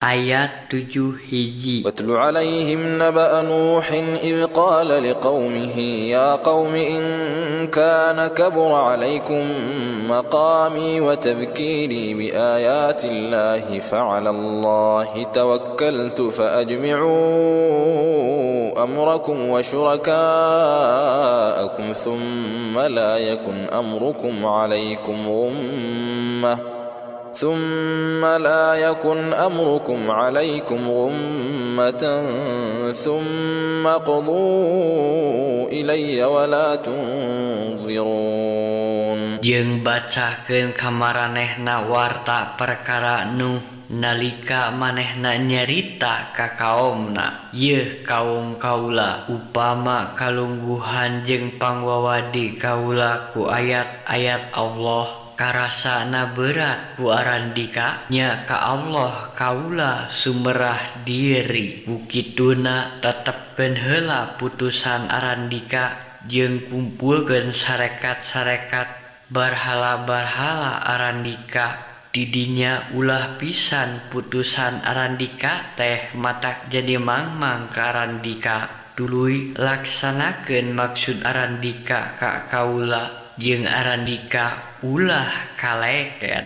Ayat 7 hiji. واتل عليهم نبأ نوح إذ قال لقومه يا قوم إن كان كبر عليكم مقامي وتذكيري بآيات الله فعلى الله توكلت فأجمعوا أمركم وشركاءكم ثم لا يكن أمركم عليكم غمة ثم قضوا إلي ولا تنظرون. Jeung bacakeun ka maranehna warta perkara Nuh nalika manehna nyarita ka kaumna. Yeuh kaum kaula, upama kalungguhan jeung pangwawadi kaula ku ayat-ayat Allah, karasana berat ku arandika nya ka Allah kaula sumerah diri. Bukituna tetepkeun heula putusan arandika jeung kumpulkeun sarekat-sarekat barhala-barhala arandika. Didinya ulah pisan putusan arandika teh matak jadi mangmang ka arandika. Tuluy laksanakeun maksud arandika ka kaula jeung arandika ulah kaleket.